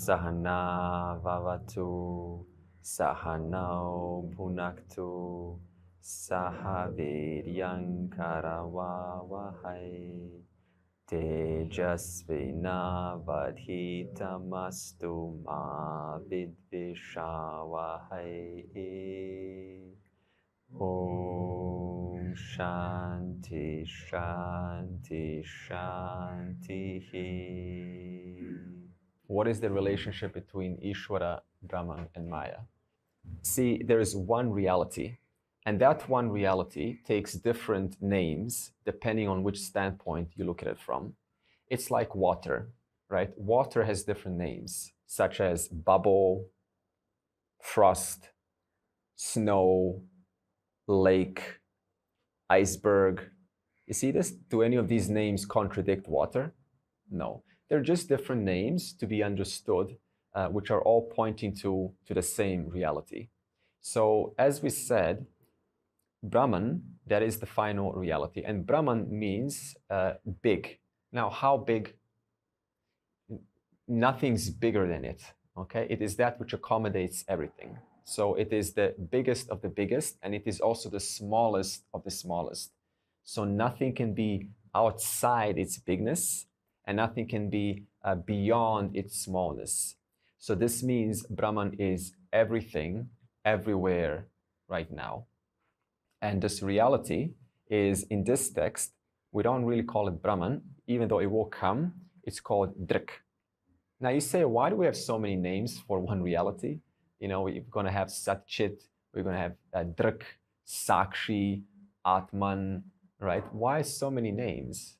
Sahana Vavatu Sahanau Bhunaktu Sahaviryam Karavavahai Tejasvinavadhitamastu ma vidvishavahai. Om Shanti Shanti Shanti. What is the relationship between Ishvara, Brahman, and Maya? See, there is one reality, and that one reality takes different names depending on which standpoint you look at it from. It's like water, right? Water has different names, such as bubble, frost, snow, lake, iceberg. You see this? Do any of these names contradict water? No. They're just different names to be understood, which are all pointing to the same reality. So as we said, Brahman, that is the final reality. And Brahman means big. Now, how big? Nothing's bigger than it, okay? It is that which accommodates everything. So it is the biggest of the biggest, and it is also the smallest of the smallest. So nothing can be outside its bigness, and nothing can be beyond its smallness. So this means Brahman is everything, everywhere, right now. And this reality is, in this text, we don't really call it Brahman, even though it will come, it's called Drig. Now you say, why do we have so many names for one reality? You know, we're going to have Satchit, we're going to have Drig, Sakshi, Atman, right? Why so many names?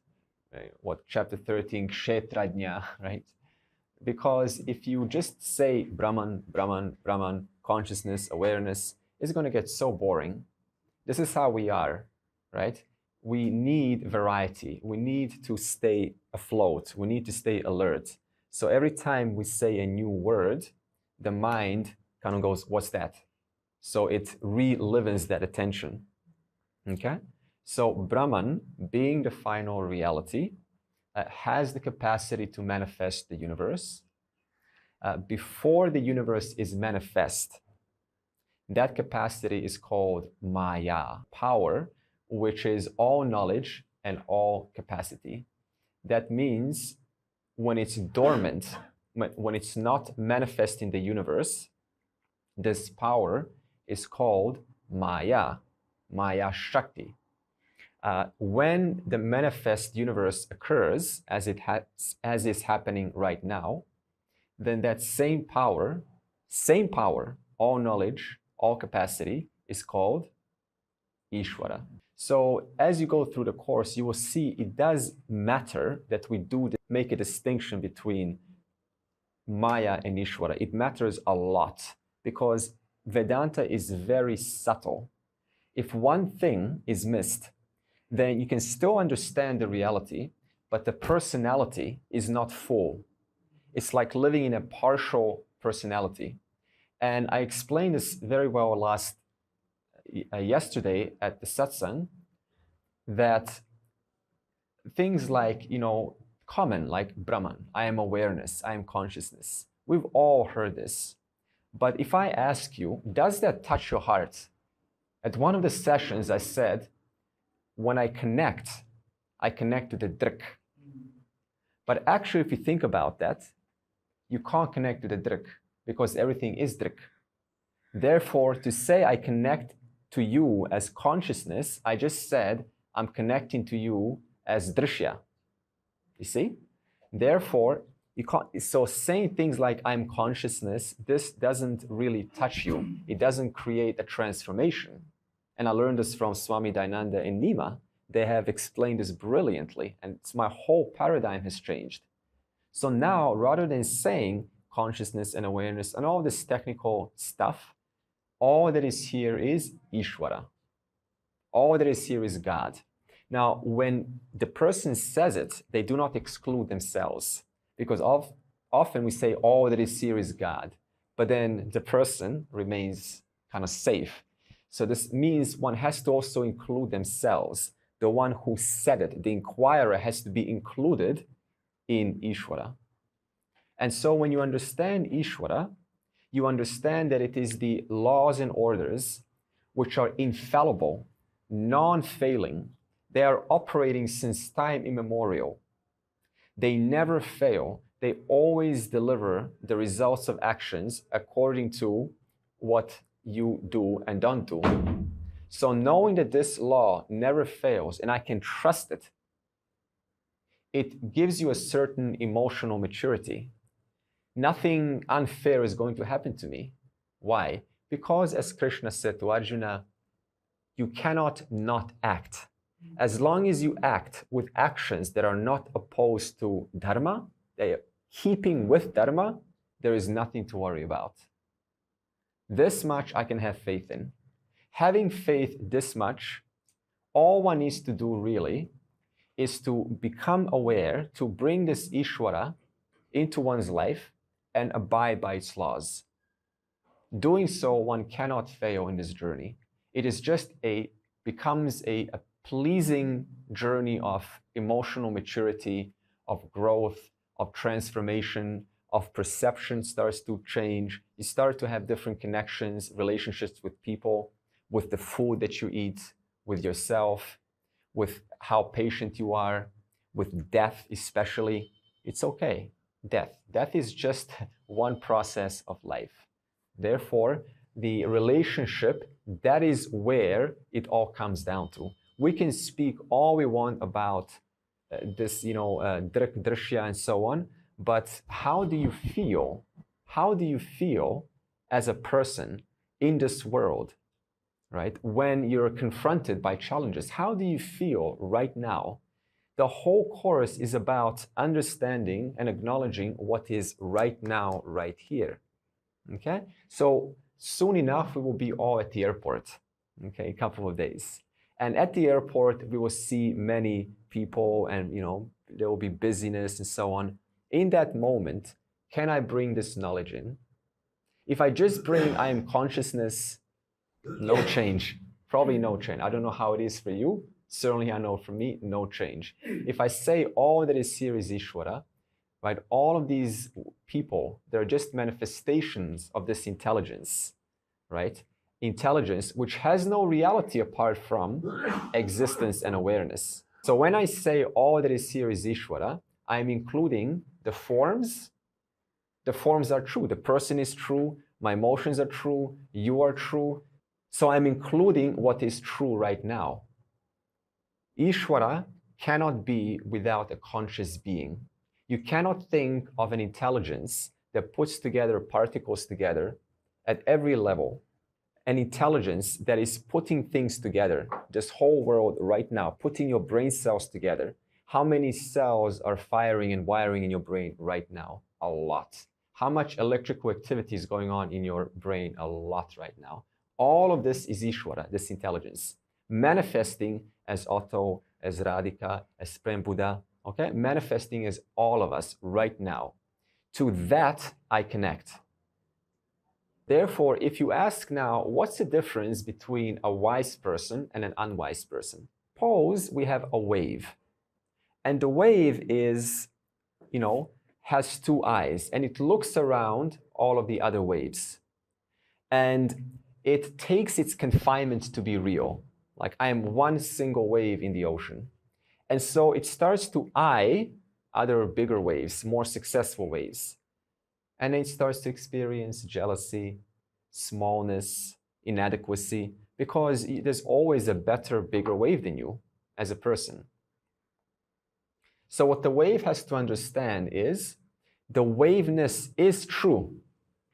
Right? What, chapter 13, Kshetrajna, right? Because if you just say Brahman, Brahman, Brahman, consciousness, awareness, it's going to get so boring. This is how we are, right? We need variety. We need to stay afloat. We need to stay alert. So every time we say a new word, the mind kind of goes, what's that? So it relives that attention, okay? So Brahman, being the final reality, has the capacity to manifest the universe. Before the universe is manifest, that capacity is called Maya, power, which is all knowledge and all capacity. That means when it's dormant, when it's not manifest in the universe, this power is called Maya, Maya Shakti. When the manifest universe occurs, as is happening right now, then that same power, all knowledge, all capacity, is called Ishvara. So as you go through the course, you will see it does matter that we do make a distinction between Maya and Ishvara. It matters a lot because Vedanta is very subtle. If one thing is missed, then you can still understand the reality, but the personality is not full. It's like living in a partial personality. And I explained this very well yesterday at the satsang, that things like, common, like Brahman, I am awareness, I am consciousness. We've all heard this. But if I ask you, does that touch your heart? At one of the sessions, I said, when I connect to the Drig. But actually, if you think about that, you can't connect to the Drig because everything is Drig. Therefore, to say I connect to you as consciousness, I just said I'm connecting to you as Drsya. You see? Therefore, you can't. So saying things like I'm consciousness, this doesn't really touch you. It doesn't create a transformation. And I learned this from Swami Dayananda in Nima. They have explained this brilliantly, and my whole paradigm has changed. So now, rather than saying consciousness and awareness and all this technical stuff, all that is here is Ishvara. All that is here is God. Now, when the person says it, they do not exclude themselves, because often we say all that is here is God, but then the person remains kind of safe. So this means one has to also include themselves. The one who said it, the inquirer, has to be included in Ishvara. And so when you understand Isvara, you understand that it is the laws and orders which are infallible, non-failing. They are operating since time immemorial. They never fail. They always deliver the results of actions according to what you do and don't do. So knowing that this law never fails and I can trust it, it gives you a certain emotional maturity. Nothing unfair is going to happen to me. Why? Because as Krishna said to Arjuna, you cannot not act. As long as you act with actions that are not opposed to dharma, they are keeping with dharma, there is nothing to worry about. This much I can have faith in. Having faith this much, all one needs to do really is to become aware, to bring this Isvara into one's life and abide by its laws. Doing so, one cannot fail in this journey. It is just becomes a pleasing journey of emotional maturity, of growth, of transformation, of perception starts to change. You start to have different connections, relationships with people, with the food that you eat, with yourself, with how patient you are, with death especially. It's okay, death. Death is just one process of life. Therefore, the relationship, that is where it all comes down to. We can speak all we want about this, Drig Drishya and so on, but how do you feel? How do you feel as a person in this world, right? When you're confronted by challenges, how do you feel right now? The whole course is about understanding and acknowledging what is right now, right here. Okay? So soon enough, we will be all at the airport, okay, a couple of days. And at the airport, we will see many people and, there will be busyness and so on. In that moment, can I bring this knowledge in? If I just bring I am consciousness, no change, probably no change. I don't know how it is for you. Certainly I know for me, no change. If I say all that is here is Isvara, right? All of these people, they're just manifestations of this intelligence, right? Intelligence which has no reality apart from existence and awareness. So when I say all that is here is Isvara, I'm including the forms. The forms are true. The person is true. My emotions are true. You are true. So I'm including what is true right now. Isvara cannot be without a conscious being. You cannot think of an intelligence that puts together particles together at every level. An intelligence that is putting things together, this whole world right now, putting your brain cells together. How many cells are firing and wiring in your brain right now? A lot. How much electrical activity is going on in your brain? A lot right now. All of this is Isvara, this intelligence, manifesting as Otto, as Radhika, as Prem Buddha, okay? Manifesting as all of us right now. To that, I connect. Therefore, if you ask now, what's the difference between a wise person and an unwise person? Suppose we have a wave. And the wave is, has two eyes, and it looks around all of the other waves. And it takes its confinement to be real. Like I am one single wave in the ocean. And so it starts to eye other bigger waves, more successful waves. And it starts to experience jealousy, smallness, inadequacy, because there's always a better, bigger wave than you as a person. So what the wave has to understand is the waveness is true.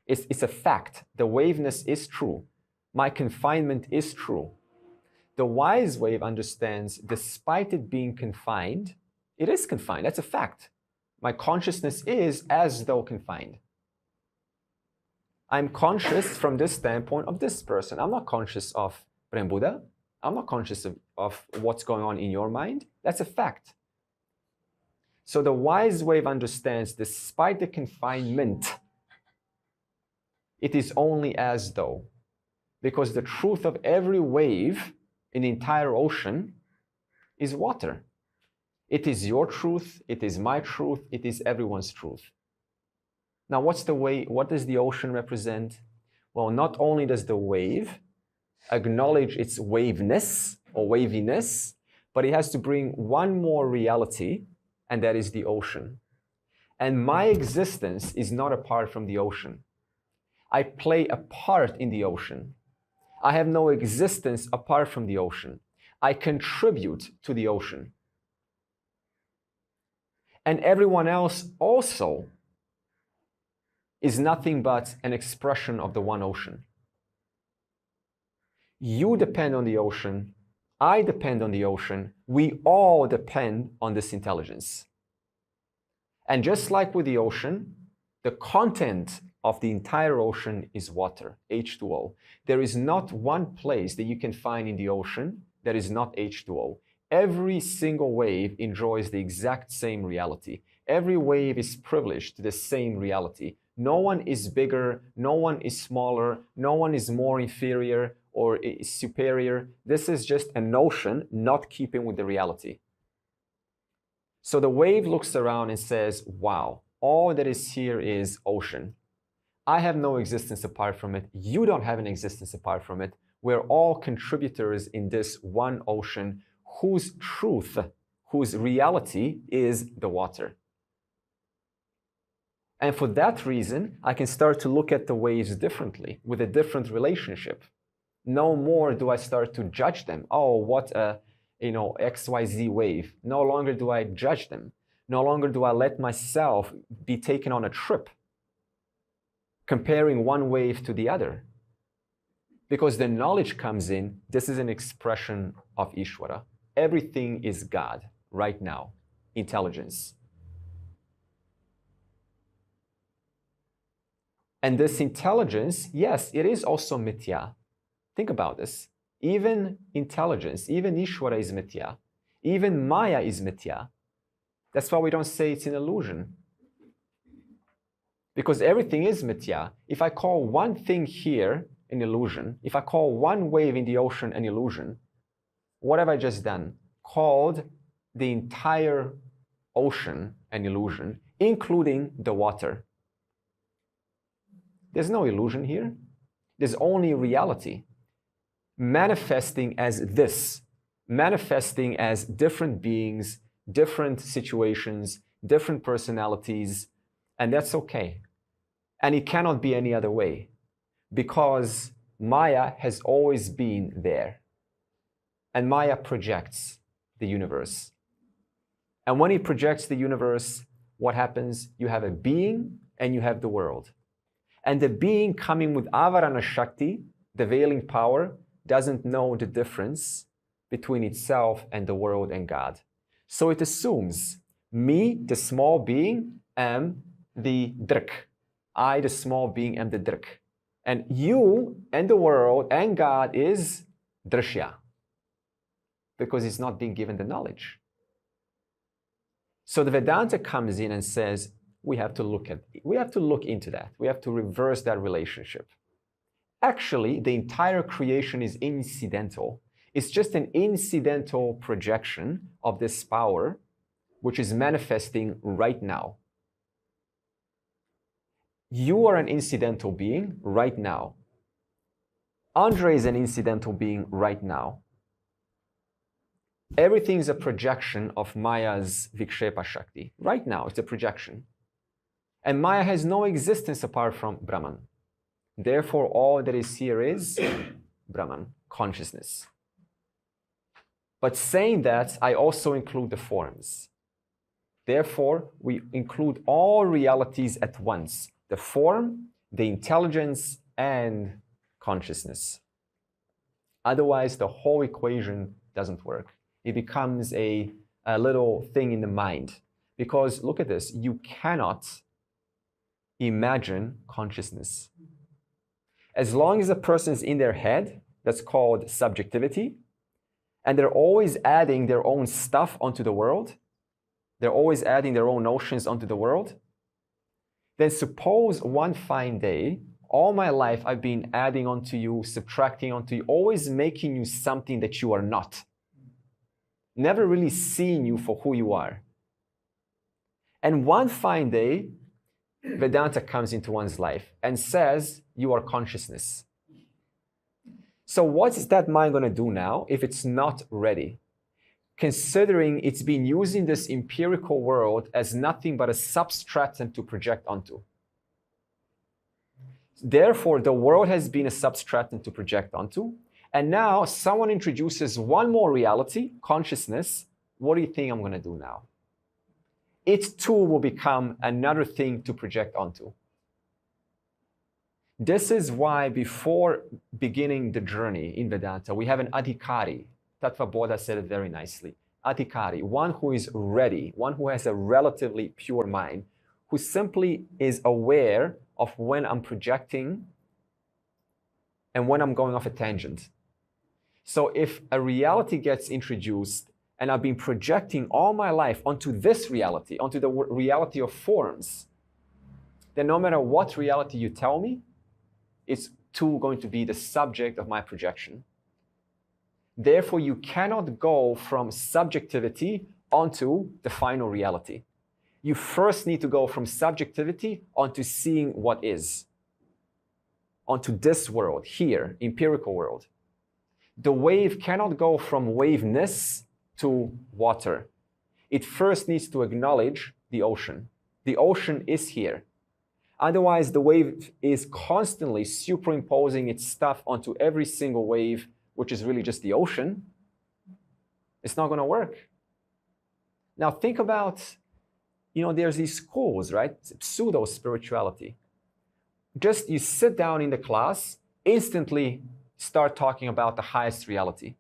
It's a fact. The waveness is true. My confinement is true. The wise wave understands, despite it being confined, it is confined. That's a fact. My consciousness is as though confined. I'm conscious from this standpoint of this person. I'm not conscious of Prem Buddha. I'm not conscious of what's going on in your mind. That's a fact. So the wise wave understands, despite the confinement, it is only as though. Because the truth of every wave in the entire ocean is water. It is your truth, it is my truth, it is everyone's truth. Now, what does the ocean represent? Well, not only does the wave acknowledge its waveness or waviness, but it has to bring one more reality, and that is the ocean. And my existence is not apart from the ocean. I play a part in the ocean. I have no existence apart from the ocean. I contribute to the ocean. And everyone else also is nothing but an expression of the one ocean. You depend on the ocean. I depend on the ocean. We all depend on this intelligence. And just like with the ocean, the content of the entire ocean is water, H2O. There is not one place that you can find in the ocean that is not H2O. Every single wave enjoys the exact same reality. Every wave is privileged to the same reality. No one is bigger, no one is smaller, no one is more inferior or is superior. This is just a notion not keeping with the reality. So the wave looks around and says, wow, all that is here is ocean. I have no existence apart from it. You don't have an existence apart from it. We're all contributors in this one ocean whose truth, whose reality is the water. And for that reason, I can start to look at the waves differently, with a different relationship. No more do I start to judge them. Oh, what a XYZ wave. No longer do I judge them. No longer do I let myself be taken on a trip, comparing one wave to the other. Because the knowledge comes in, this is an expression of Isvara. Everything is God right now, intelligence. And this intelligence, yes, it is also mithya. Think about this. Even intelligence, even Isvara is mithya. Even Maya is mithya. That's why we don't say it's an illusion. Because everything is mithya. If I call one thing here an illusion, if I call one wave in the ocean an illusion, what have I just done? Called the entire ocean an illusion, including the water. There's no illusion here. There's only reality. Manifesting as this, manifesting as different beings, different situations, different personalities, and that's okay. And it cannot be any other way, because Maya has always been there. And Maya projects the universe. And when it projects the universe, what happens? You have a being and you have the world. And the being coming with Avarana Shakti, the veiling power, doesn't know the difference between itself and the world and God. So it assumes me, the small being, am the Drig. I, the small being, am the Drig. And you and the world and God is Drsya, because it's not being given the knowledge. So the Vedanta comes in and says, we have to look into that. We have to reverse that relationship. Actually, the entire creation is incidental. It's just an incidental projection of this power, which is manifesting right now. You are an incidental being right now. Andre is an incidental being right now. Everything is a projection of Maya's Vikshepa Shakti. Right now, it's a projection. And Maya has no existence apart from Brahman. Therefore, all that is here is Brahman, consciousness. But saying that, I also include the forms. Therefore, we include all realities at once. The form, the intelligence, and consciousness. Otherwise, the whole equation doesn't work. It becomes a little thing in the mind. Because look at this, you cannot imagine consciousness. As long as a person is in their head, that's called subjectivity, and they're always adding their own stuff onto the world, they're always adding their own notions onto the world, then suppose one fine day, all my life I've been adding onto you, subtracting onto you, always making you something that you are not. Never really seeing you for who you are. And one fine day, Vedanta comes into one's life and says, you are consciousness. So what is that mind going to do now if it's not ready? Considering it's been using this empirical world as nothing but a substratum to project onto. Therefore, the world has been a substratum to project onto. And now someone introduces one more reality, consciousness. What do you think I'm going to do now? It too will become another thing to project onto. This is why before beginning the journey in Vedanta, we have an adhikari. Tattva Bodha said it very nicely. Adhikari, one who is ready, one who has a relatively pure mind, who simply is aware of when I'm projecting and when I'm going off a tangent. So if a reality gets introduced and I've been projecting all my life onto this reality, onto the reality of forms, then no matter what reality you tell me, it's too going to be the subject of my projection. Therefore, you cannot go from subjectivity onto the final reality. You first need to go from subjectivity onto seeing what is, onto this world, here, empirical world. The wave cannot go from waveness to water. It first needs to acknowledge the ocean. The ocean is here. Otherwise, the wave is constantly superimposing its stuff onto every single wave, which is really just the ocean. It's not going to work. Now think about, there's these schools, right? Pseudo-spirituality. Just you sit down in the class, instantly start talking about the highest reality.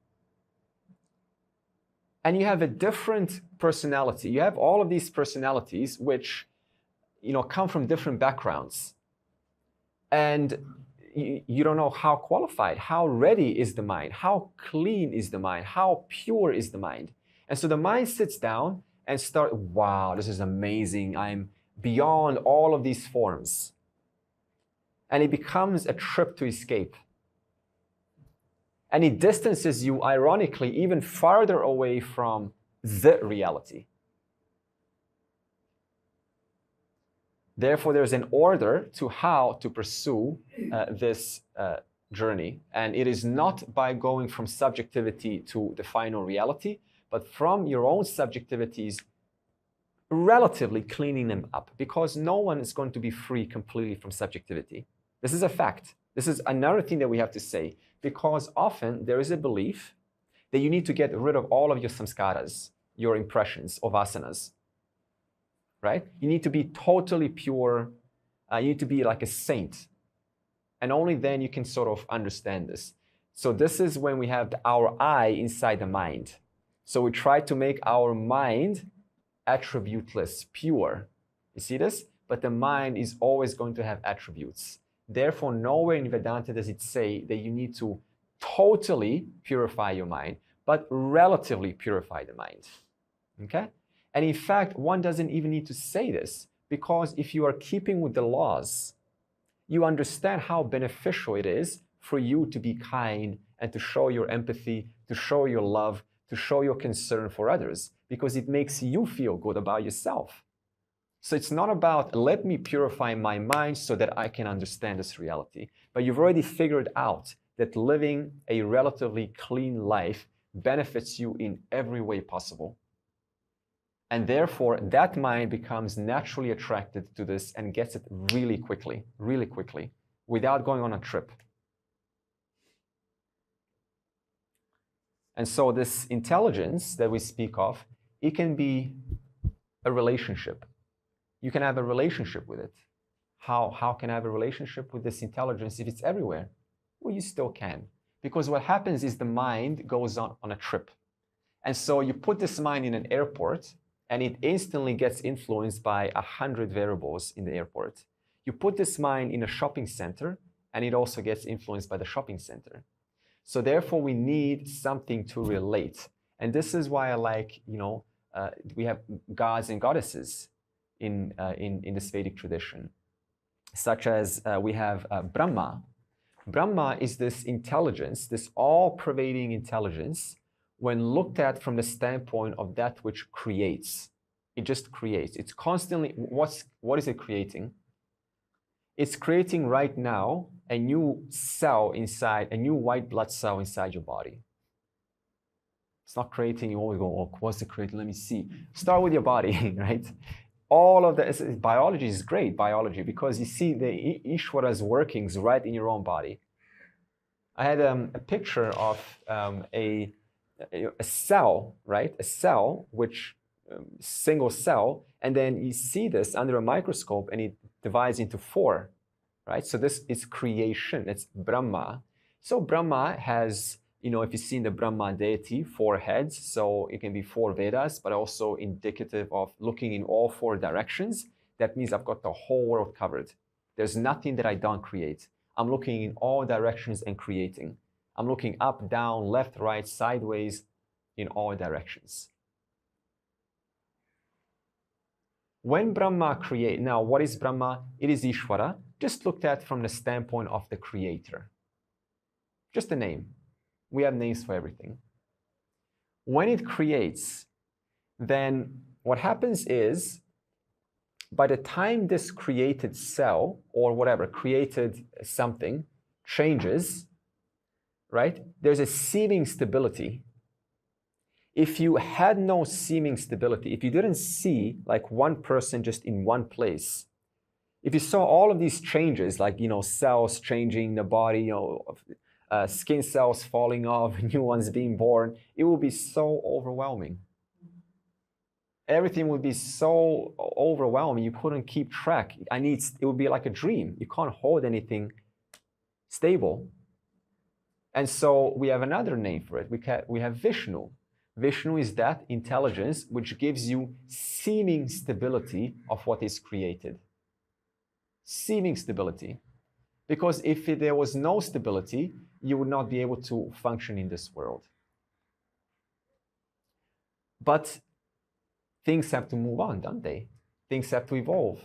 And you have a different personality. You have all of these personalities which, come from different backgrounds. And you don't know how qualified, how ready is the mind, how clean is the mind, how pure is the mind. And so the mind sits down and starts, wow, this is amazing. I'm beyond all of these forms. And it becomes a trip to escape. And it distances you, ironically, even farther away from the reality. Therefore, there's an order to how to pursue this journey. And it is not by going from subjectivity to the final reality, but from your own subjectivities, relatively cleaning them up. Because no one is going to be free completely from subjectivity. This is a fact. This is another thing that we have to say. Because often there is a belief that you need to get rid of all of your samskaras, your impressions of asanas. Right? You need to be totally pure. You need to be like a saint. And only then you can sort of understand this. So this is when we have our I inside the mind. So we try to make our mind attributeless, pure. You see this? But the mind is always going to have attributes. Therefore, nowhere in Vedanta does it say that you need to totally purify your mind, but relatively purify the mind. Okay? And in fact, one doesn't even need to say this, because if you are keeping with the laws, you understand how beneficial it is for you to be kind and to show your empathy, to show your love, to show your concern for others, because it makes you feel good about yourself. So it's not about, let me purify my mind so that I can understand this reality. But you've already figured out that living a relatively clean life benefits you in every way possible. And therefore, that mind becomes naturally attracted to this and gets it really quickly, without going on a trip. And so this intelligence that we speak of, it can be a relationship. You can have a relationship with it. How can I have a relationship with this intelligence if it's everywhere? Well, you still can. Because what happens is the mind goes on a trip. And so you put this mind in an airport, and it instantly gets influenced by 100 variables in the airport. You put this mind in a shopping center, and it also gets influenced by the shopping center. So therefore, we need something to relate. And this is why I like, we have gods and goddesses in this Vedic tradition, such as we have Brahma. Brahma is this intelligence, this all-pervading intelligence, when looked at from the standpoint of that which creates. It just creates. It's constantly, what is it creating? It's creating right now a new cell inside, a new white blood cell inside your body. It's not creating, you always go, oh, what's it creating? Let me see. Start with your body, right? All of the biology is great, biology, because you see the Isvara's workings right in your own body. I had a picture of a cell, right? A cell, which single cell, and then you see this under a microscope and it divides into four, right? So this is creation, it's Brahma. So Brahma has, if you've seen the Brahma deity, 4 heads, so it can be 4 Vedas, but also indicative of looking in all 4 directions. That means I've got the whole world covered. There's nothing that I don't create. I'm looking in all directions and creating. I'm looking up, down, left, right, sideways, in all directions. When Brahma creates, now what is Brahma? It is Isvara, just looked at from the standpoint of the creator. Just a name. We have names for everything. When it creates, then what happens is, by the time this created cell, or whatever, created something, changes, right? There's a seeming stability. If you had no seeming stability, if you didn't see like one person just in one place, if you saw all of these changes, like, cells changing the body, skin cells falling off, new ones being born, it will be so overwhelming. Everything would be so overwhelming, you couldn't keep track. It would be like a dream. You can't hold anything stable. And so we have another name for it. We have Vishnu. Vishnu is that intelligence which gives you seeming stability of what is created. Seeming stability. Because if there was no stability, you would not be able to function in this world. But things have to move on, don't they? Things have to evolve.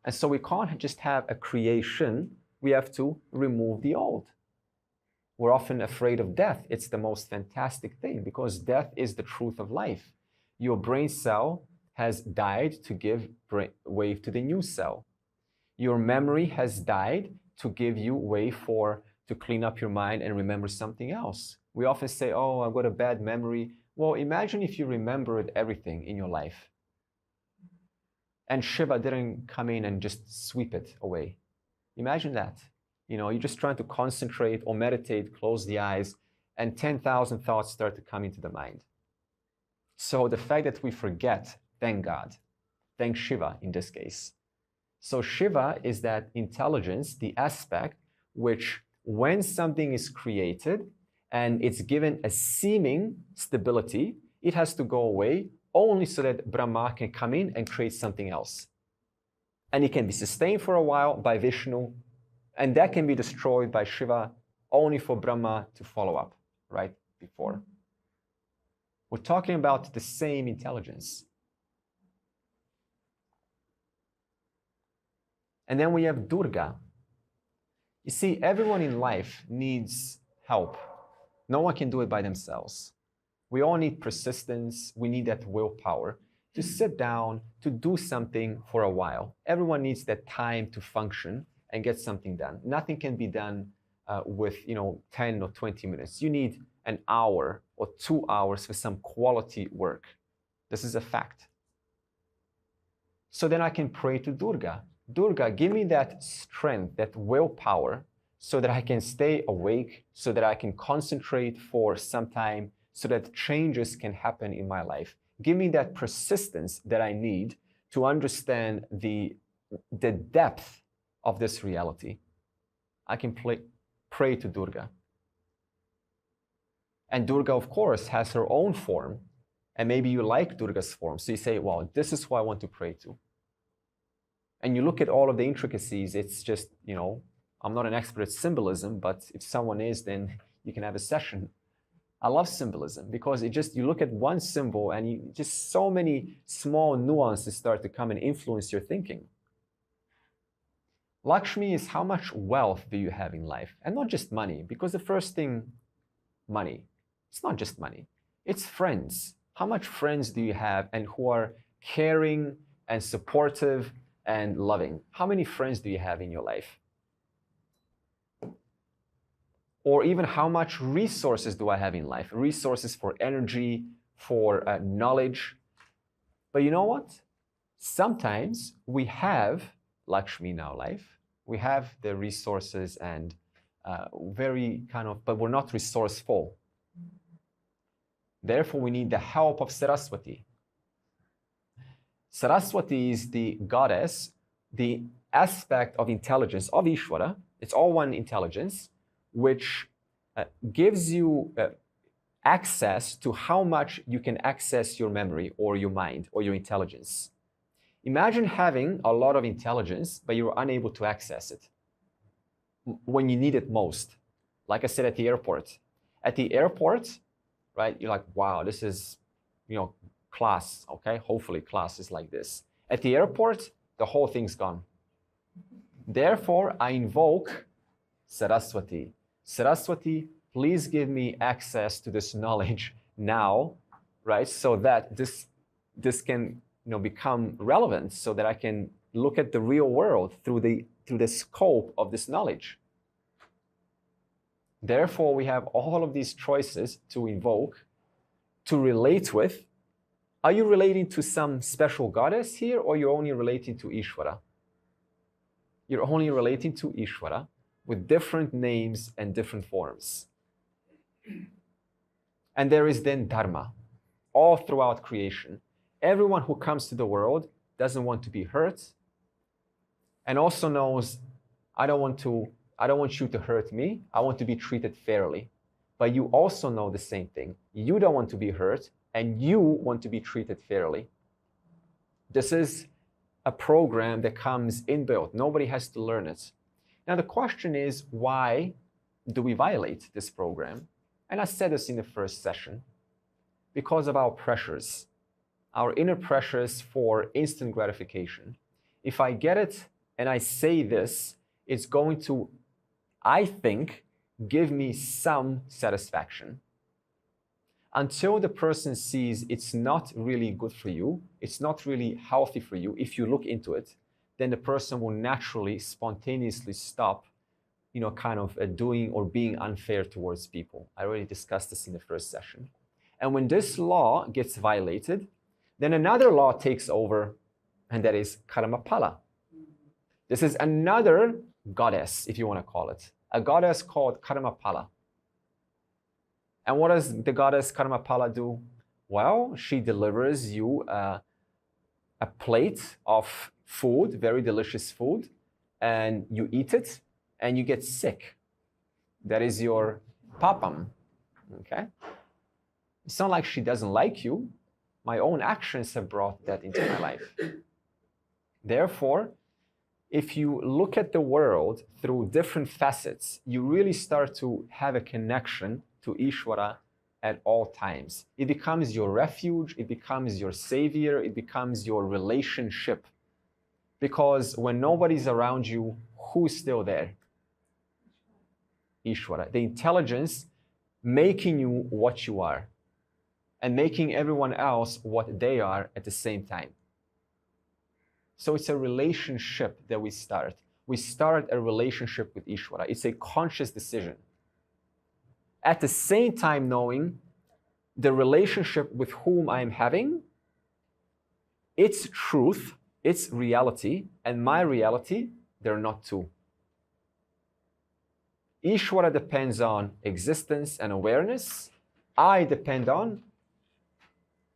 And so we can't just have a creation, we have to remove the old. We're often afraid of death. It's the most fantastic thing because death is the truth of life. Your brain cell has died to give way to the new cell. Your memory has died to give you way to clean up your mind and remember something else. We often say, oh, I've got a bad memory. Well, imagine if you remembered everything in your life and Shiva didn't come in and just sweep it away. Imagine that. You're just trying to concentrate or meditate, close the eyes, and 10,000 thoughts start to come into the mind. So the fact that we forget, thank God, thank Shiva in this case. So Shiva is that intelligence, the aspect which when something is created and it's given a seeming stability, it has to go away only so that Brahma can come in and create something else. And it can be sustained for a while by Vishnu, and that can be destroyed by Shiva only for Brahma to follow up, right before. We're talking about the same intelligence. And then we have Durga. You see, everyone in life needs help. No one can do it by themselves. We all need persistence. We need that willpower to sit down, to do something for a while. Everyone needs that time to function and get something done. Nothing can be done with 10 or 20 minutes. You need an hour or 2 hours for some quality work. This is a fact. So then I can pray to Durga. Durga, give me that strength, that willpower, so that I can stay awake, so that I can concentrate for some time, so that changes can happen in my life. Give me that persistence that I need to understand the depth of this reality. I can pray to Durga. And Durga, of course, has her own form. And maybe you like Durga's form. So you say, well, this is who I want to pray to. And you look at all of the intricacies, it's just, I'm not an expert at symbolism, but if someone is, then you can have a session. I love symbolism because you look at one symbol and just so many small nuances start to come and influence your thinking. Lakshmi is how much wealth do you have in life? And not just money, because the first thing, money. It's not just money. It's friends. How much friends do you have and who are caring and supportive and loving. How many friends do you have in your life? Or even how much resources do I have in life? Resources for energy, for knowledge. But you know what? Sometimes we have Lakshmi in our life. We have the resources and but we're not resourceful. Therefore, we need the help of Saraswati. Saraswati is the goddess, the aspect of intelligence of Isvara. It's all one intelligence, which gives you access to how much you can access your memory or your mind or your intelligence. Imagine having a lot of intelligence, but you're unable to access it when you need it most. Like I said, at the airport. At the airport, right, you're like, wow, this is, class, okay? Hopefully class is like this. At the airport, the whole thing's gone. Therefore, I invoke Saraswati. Saraswati, please give me access to this knowledge now, right? So that this can become relevant, so that I can look at the real world through the scope of this knowledge. Therefore, we have all of these choices to invoke, to relate with. Are you relating to some special goddess here, or you're only relating to Isvara? You're only relating to Isvara with different names and different forms. And there is then Dharma, all throughout creation. Everyone who comes to the world doesn't want to be hurt, and also knows, I don't want you to hurt me. I want to be treated fairly. But you also know the same thing. You don't want to be hurt, and you want to be treated fairly. This is a program that comes inbuilt. Nobody has to learn it. Now the question is, why do we violate this program? And I said this in the first session. Because of our pressures, our inner pressures for instant gratification. If I get it and I say this, it's going to, I think, give me some satisfaction. Until the person sees it's not really good for you, it's not really healthy for you, if you look into it, then the person will naturally, spontaneously stop, doing or being unfair towards people. I already discussed this in the first session. And when this law gets violated, then another law takes over, and that is Karmapala. This is another goddess, if you want to call it, a goddess called Karmapala. And what does the goddess Karmapala do? Well, she delivers you a plate of food, very delicious food, and you eat it, and you get sick. That is your papam, okay? It's not like she doesn't like you. My own actions have brought that into my life. Therefore, if you look at the world through different facets, you really start to have a connection to Isvara at all times. It becomes your refuge, it becomes your savior, it becomes your relationship. Because when nobody's around you, who's still there? Isvara. The intelligence making you what you are and making everyone else what they are at the same time. So it's a relationship that we start. We start a relationship with Isvara. It's a conscious decision. At the same time knowing the relationship with whom I am having, its truth, its reality, and my reality, they're not two. Isvara depends on existence and awareness. I depend on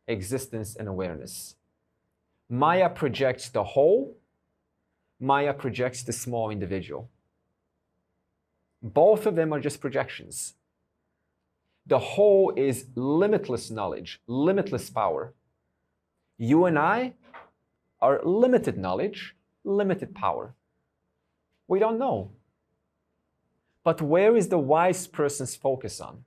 existence and awareness. Maya projects the whole. Maya projects the small individual. Both of them are just projections. The whole is limitless knowledge, limitless power. You and I are limited knowledge, limited power. We don't know. But where is the wise person's focus on?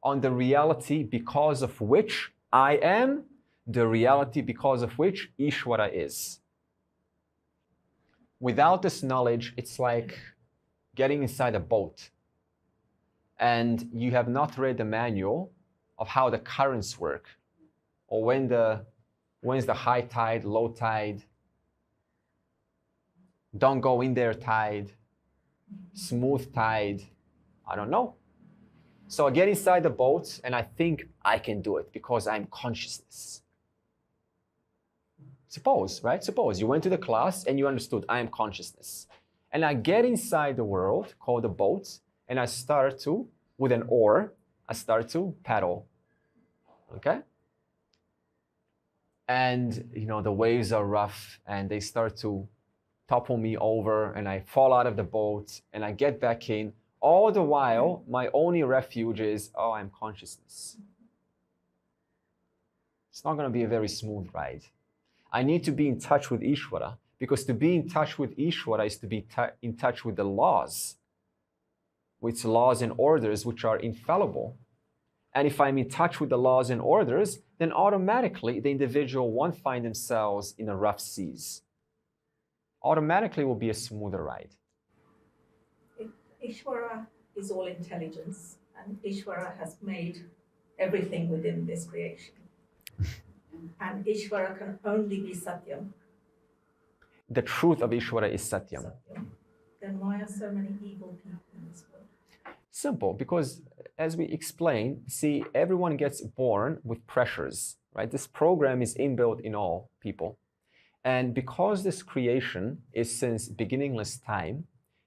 On the reality because of which I am, the reality because of which Isvara is. Without this knowledge, it's like getting inside a boat and you have not read the manual of how the currents work, or when the When's the high tide, low tide? Don't go in there tide, smooth tide, I don't know. So I get inside the boat and I think I can do it because I'm consciousness. Suppose, right? Suppose you went to the class and you understood I am consciousness. And I get inside the world called the boat and I start to, with an oar, I start to paddle. Okay? And the waves are rough and they start to topple me over and I fall out of the boat and I get back in. All the while, my only refuge is, I'm consciousness. It's not going to be a very smooth ride. I need to be in touch with Isvara, because to be in touch with Isvara is to be in touch with the laws, with laws and orders which are infallible. And if I'm in touch with the laws and orders, then automatically the individual won't find themselves in the rough seas. Automatically will be a smoother ride. Isvara is all intelligence, and Isvara has made everything within this creation. And Isvara can only be Satyam. The truth of Isvara is Satyam. Then why are so many evil people in this world? Simple, because as we explained, see, everyone gets born with pressures, right? This program is inbuilt in all people. And because this creation is since beginningless time,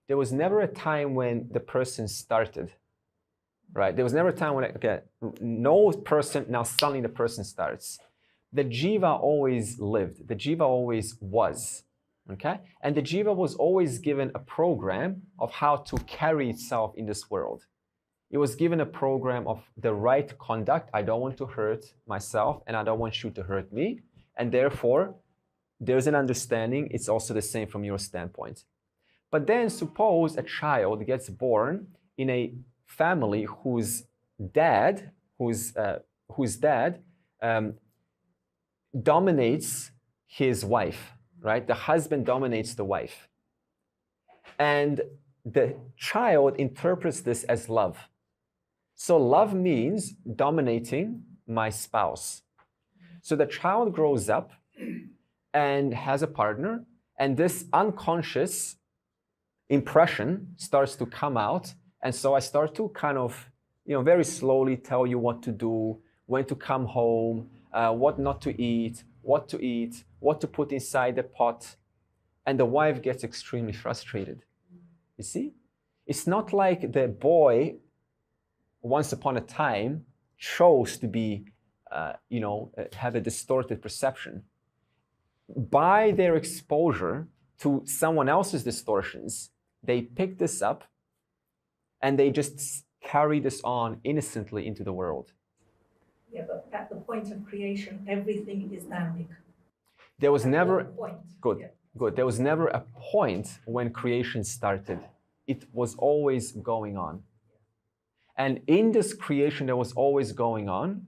there was never a time when the person started, right? There was never a time when, no person, now suddenly the person starts. The jiva always lived, the jiva always was, okay? And the jiva was always given a program of how to carry itself in this world. It was given a program of the right conduct. I don't want to hurt myself and I don't want you to hurt me. And therefore, there's an understanding. It's also the same from your standpoint. But then suppose a child gets born in a family whose dad dominates his wife, right? The husband dominates the wife. And the child interprets this as love. So love means dominating my spouse. So the child grows up and has a partner, and this unconscious impression starts to come out. And so I start to kind of, very slowly tell you what to do, when to come home, what not to eat, what to put inside the pot. And the wife gets extremely frustrated. You see? It's not like the boy, once upon a time, chose to be, have a distorted perception. By their exposure to someone else's distortions, they pick this up and they just carry this on innocently into the world. Yeah, but at the point of creation, everything is dynamic. There was never a point. Good. There was never a point when creation started. It was always going on. And in this creation that was always going on,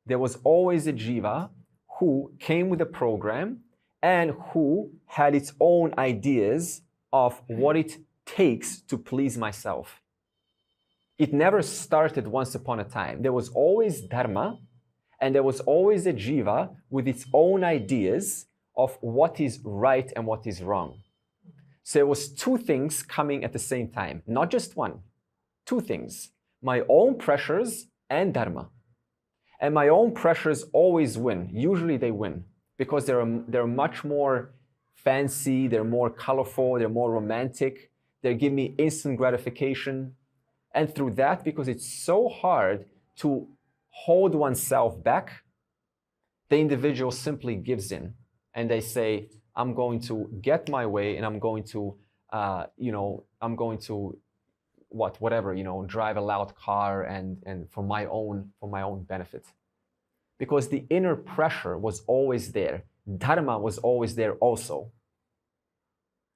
there was always a jiva who came with a program and who had its own ideas of what it takes to please myself. It never started once upon a time. There was always dharma, and there was always a jiva with its own ideas of what is right and what is wrong. So it was two things coming at the same time, not just one, two things. My own pressures and dharma. And my own pressures always win. Usually they win because they're much more fancy, they're more colorful, they're more romantic, they give me instant gratification. And through that, because it's so hard to hold oneself back, the individual simply gives in. And they say, I'm going to get my way and I'm going to, drive a loud car and for my own benefit. Because the inner pressure was always there. Dharma was always there also.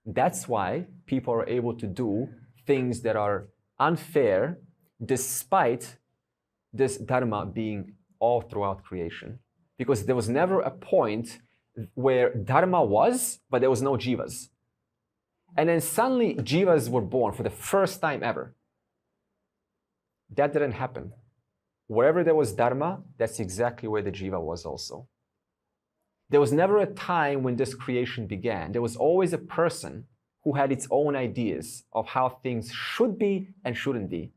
That's why people are able to do things that are unfair despite this dharma being all throughout creation. Because there was never a point where dharma was, but there was no jivas. And then suddenly jivas were born for the first time ever. That didn't happen. Wherever there was dharma, that's exactly where the jiva was also. There was never a time when this creation began. There was always a person who had its own ideas of how things should be and shouldn't be.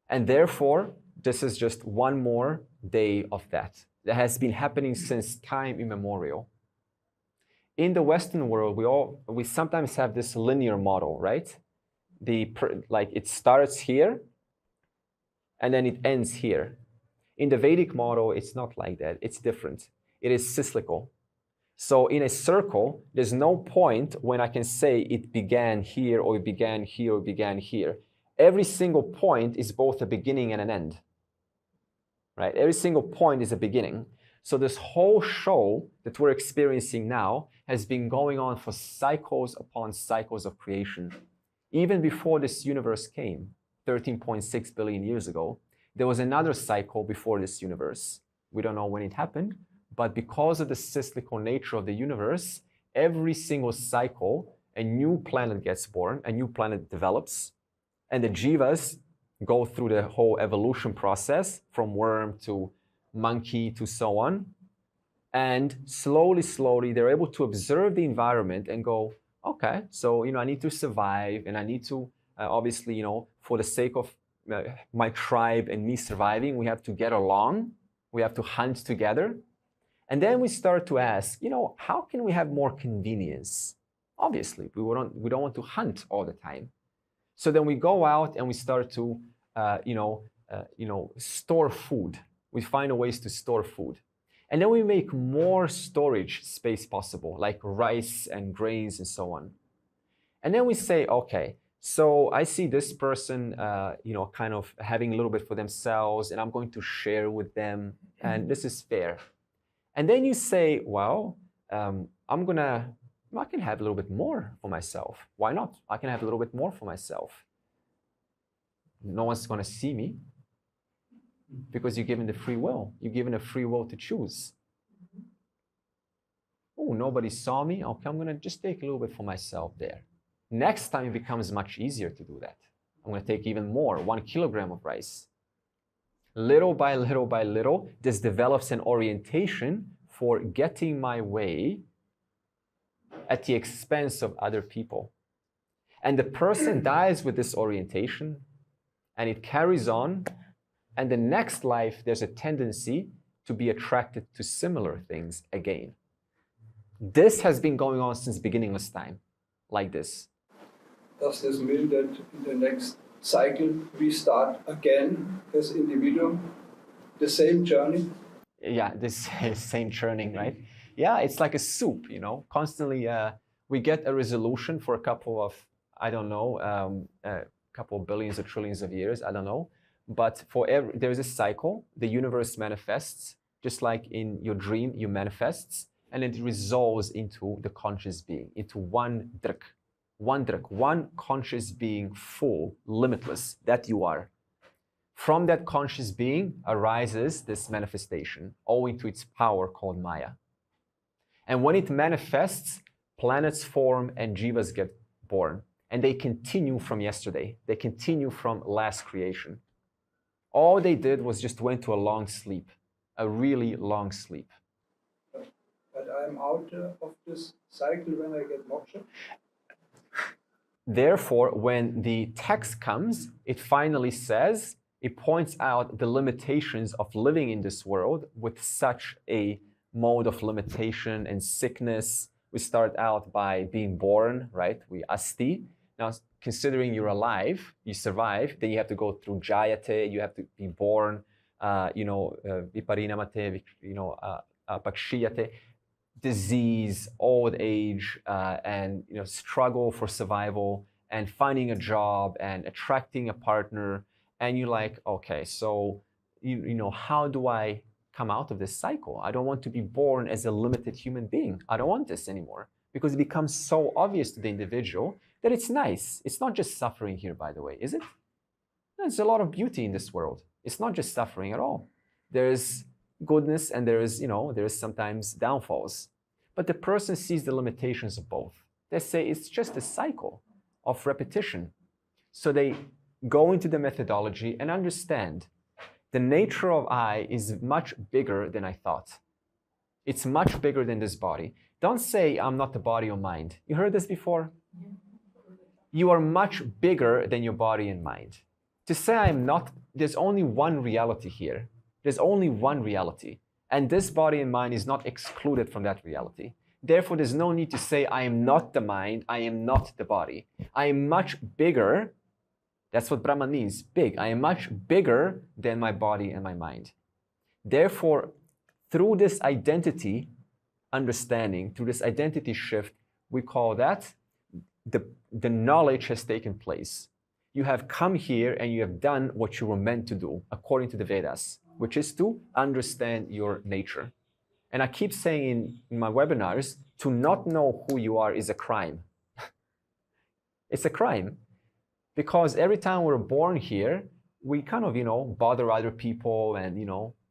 And therefore, this is just one more day of that. That has been happening since time immemorial. In the Western world, we sometimes have this linear model, right? Like it starts here, and then it ends here. In the Vedic model, it's not like that. It's different. It is cyclical. So in a circle, there's no point when I can say it began here, or it began here, or it began here. Every single point is both a beginning and an end, right? Every single point is a beginning. So this whole show that we're experiencing now has been going on for cycles upon cycles of creation. Even before this universe came, 13.6 billion years ago, there was another cycle before this universe. We don't know when it happened, but because of the cyclical nature of the universe, every single cycle, a new planet gets born, a new planet develops, and the jivas go through the whole evolution process from worm to monkey to so on. And slowly, slowly, they're able to observe the environment and go, okay, so, I need to survive, and I need to, obviously, for the sake of my tribe and me surviving, we have to get along, we have to hunt together. And then we start to ask, how can we have more convenience? Obviously, we don't want to hunt all the time. So then we go out and we start to, store food. We find ways to store food. And then we make more storage space possible, like rice and grains and so on. And then we say, okay, so I see this person, kind of having a little bit for themselves, and I'm going to share with them, and this is fair. And then you say, well, I can have a little bit more for myself. Why not? I can have a little bit more for myself. No one's going to see me because you're given the free will. You're given a free will to choose. Oh, nobody saw me. Okay, I'm going to just take a little bit for myself there. Next time it becomes much easier to do that. I'm going to take even more, 1 kilogram of rice. Little by little by little, this develops an orientation for getting my way at the expense of other people. And the person dies with this orientation, and it carries on, and the next life there's a tendency to be attracted to similar things again. This has been going on since beginningless time, like this. Does this mean that in the next cycle we start again as individual, the same journey? Yeah, this same churning, right? Yeah, it's like a soup, constantly we get a resolution for a couple of, I don't know, a couple of billions or trillions of years, I don't know. But there's a cycle, the universe manifests, just like in your dream, you manifests, and it resolves into the conscious being, into one drik, one conscious being, full, limitless, that you are. From that conscious being arises this manifestation, owing to its power called Maya. And when it manifests, planets form and jivas get born. And they continue from yesterday. They continue from last creation. All they did was just went to a long sleep, a really long sleep. But I'm out of this cycle when I get moksha? Therefore, when the text comes, it finally says, it points out the limitations of living in this world with such a mode of limitation and sickness. We start out by being born, right? We asti. Now, considering you're alive, you survive, then you have to go through jayate, you have to be born, viparinamate, pakshiyate, disease, old age, and struggle for survival, and finding a job, and attracting a partner, and you're like, okay, so how do I come out of this cycle? I don't want to be born as a limited human being. I don't want this anymore, because it becomes so obvious to the individual that it's nice. It's not just suffering here, by the way, is it? There's a lot of beauty in this world. It's not just suffering at all. There's goodness, and there is sometimes downfalls. But the person sees the limitations of both. They say it's just a cycle of repetition. So they go into the methodology and understand The nature of I is much bigger than I thought. It's much bigger than this body. Don't say, I'm not the body or mind. You heard this before? You are much bigger than your body and mind. To say I'm not, there's only one reality here. There's only one reality. And this body and mind is not excluded from that reality. Therefore, there's no need to say, I am not the mind, I am not the body. I am much bigger. That's what Brahman means, big. I am much bigger than my body and my mind. Therefore, through this identity understanding, through this identity shift, we call that the knowledge has taken place. You have come here and you have done what you were meant to do, according to the Vedas, which is to understand your nature. And I keep saying in my webinars, to not know who you are is a crime. It's a crime. Because every time we're born here, we kind of, bother other people, and,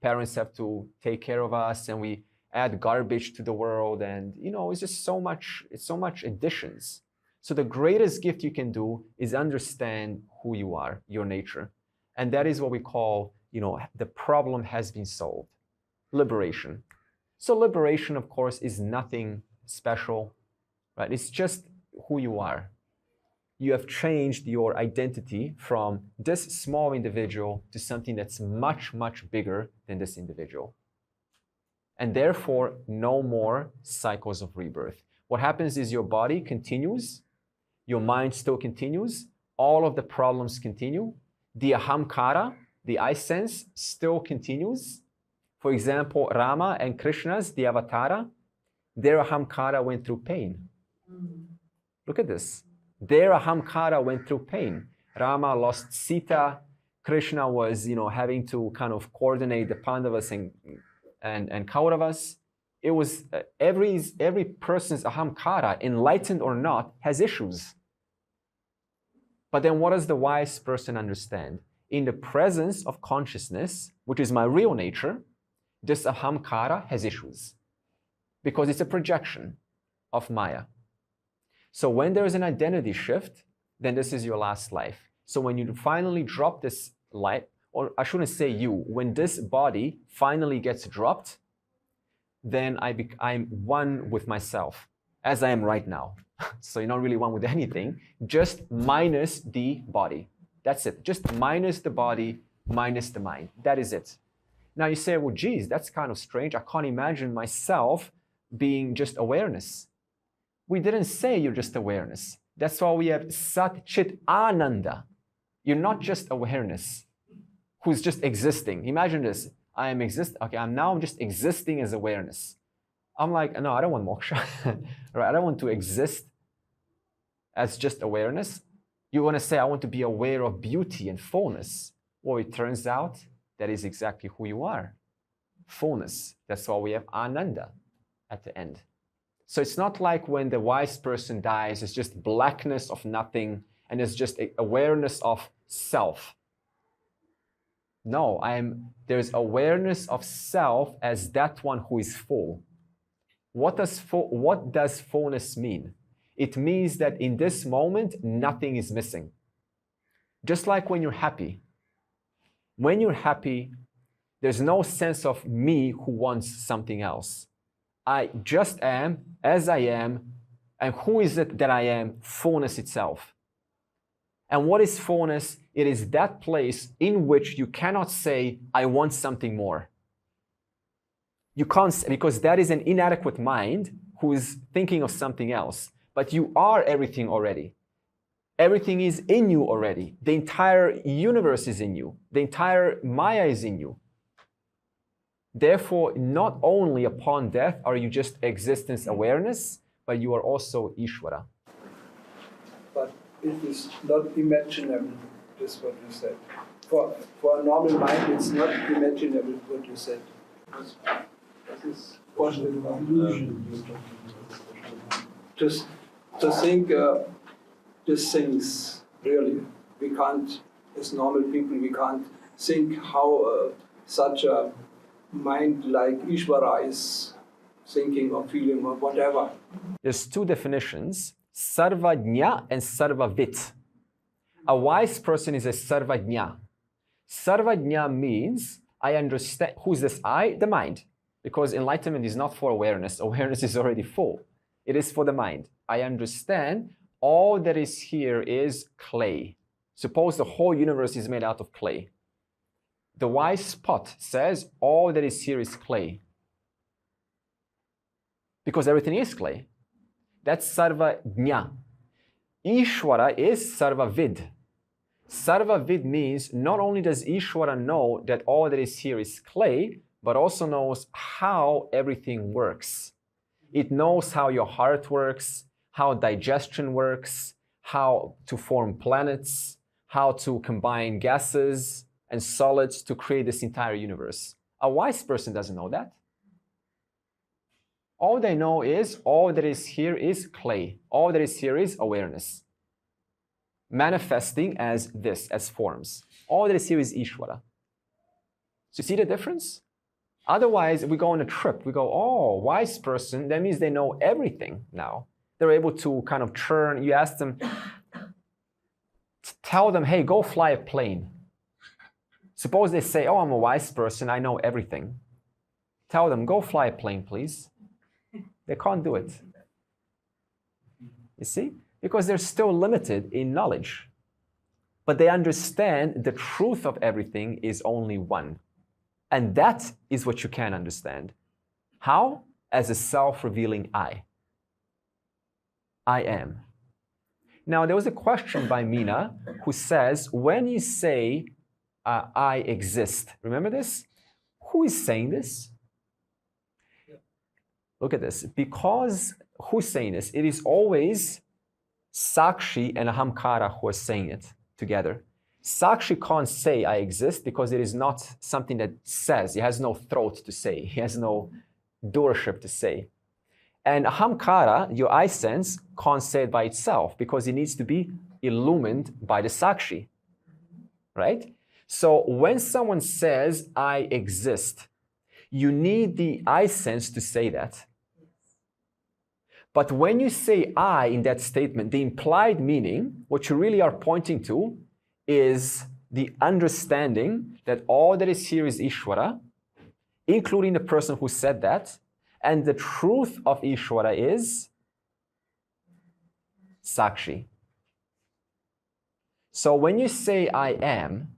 parents have to take care of us, and we add garbage to the world, and, it's just so much additions. So the greatest gift you can do is understand who you are, your nature. And that is what we call, the problem has been solved. Liberation. So liberation, of course, is nothing special, right? It's just who you are. You have changed your identity from this small individual to something that's much, much bigger than this individual. And therefore, no more cycles of rebirth. What happens is your body continues, your mind still continues, all of the problems continue, the ahamkara, the I sense, still continues. For example, Rama and Krishna's, the avatara, their ahamkara went through pain. Look at this. Their ahamkara went through pain. Rama lost Sita. Krishna was, having to kind of coordinate the Pandavas and Kauravas. It was every person's ahamkara, enlightened or not, has issues. But then what does the wise person understand? In the presence of consciousness, which is my real nature, this ahamkara has issues. Because it's a projection of Maya. So when there is an identity shift, then this is your last life. So when you finally drop this life, or I shouldn't say you, when this body finally gets dropped, then I'm one with myself, as I am right now. So you're not really one with anything, just minus the body. That's it. Just minus the body, minus the mind. That is it. Now you say, well, geez, that's kind of strange. I can't imagine myself being just awareness. We didn't say you're just awareness. That's why we have Sat Chit Ananda. You're not just awareness who's just existing. Imagine this. I'm just existing as awareness. I'm like, no, I don't want moksha. Right? I don't want to exist as just awareness. You want to say, I want to be aware of beauty and fullness. Well, it turns out that is exactly who you are. Fullness. That's why we have Ananda at the end. So it's not like when the wise person dies, it's just blackness of nothing, and it's just awareness of self. No, there's awareness of self as that one who is full. What does fullness mean? It means that in this moment, nothing is missing. Just like when you're happy. When you're happy, there's no sense of me who wants something else. I just am as I am, and who is it that I am? Fullness itself. And what is fullness? It is that place in which you cannot say, I want something more. You can't, because that is an inadequate mind who is thinking of something else. But you are everything already. Everything is in you already. The entire universe is in you. The entire Maya is in you. Therefore, not only upon death are you just existence awareness, but you are also Isvara. But it is not imaginable, this what you said. For a normal mind, it's not imaginable what you said. This is illusion. Just to think these things, really, we can't, as normal people, we can't think how such a mind like Isvara is thinking or feeling or whatever. There's two definitions, sarvajna and sarvavit. A wise person is a sarvajna. Sarvajna means I understand. Who's this I? The mind. Because enlightenment is not for awareness. Awareness is already full. It is for the mind. I understand all that is here is clay. Suppose the whole universe is made out of clay. The wise spot says all that is here is clay. Because everything is clay. That's sarvajna. Ishvara is sarvavid. Sarvavid means not only does Ishvara know that all that is here is clay, but also knows how everything works. It knows how your heart works, how digestion works, how to form planets, how to combine gases and solids to create this entire universe. A wise person doesn't know that. All they know is all that is here is clay. All that is here is awareness. Manifesting as this, as forms. All that is here is Ishvara. So you see the difference? Otherwise, we go on a trip. We go, oh, wise person, that means they know everything now. They're able to kind of churn. You ask them, tell them, hey, go fly a plane. Suppose they say, oh, I'm a wise person, I know everything. Tell them, go fly a plane, please. They can't do it. You see? Because they're still limited in knowledge. But they understand the truth of everything is only one. And that is what you can understand. How? As a self-revealing I. I am. Now, there was a question by Mina who says, when you say, I exist, remember this? Who is saying this? Look at this. Because who's saying this? It is always Sakshi and Ahamkara who are saying it together. Sakshi can't say I exist because it is not something that says. He has no throat to say. He has no doorship to say. And Ahamkara, your I sense, can't say it by itself because it needs to be illumined by the Sakshi. Right? So when someone says I exist, you need the I sense to say that. But when you say I in that statement, the implied meaning, what you really are pointing to, is the understanding that all that is here is Ishvara, including the person who said that, and the truth of Ishvara is Sakshi. So when you say I am,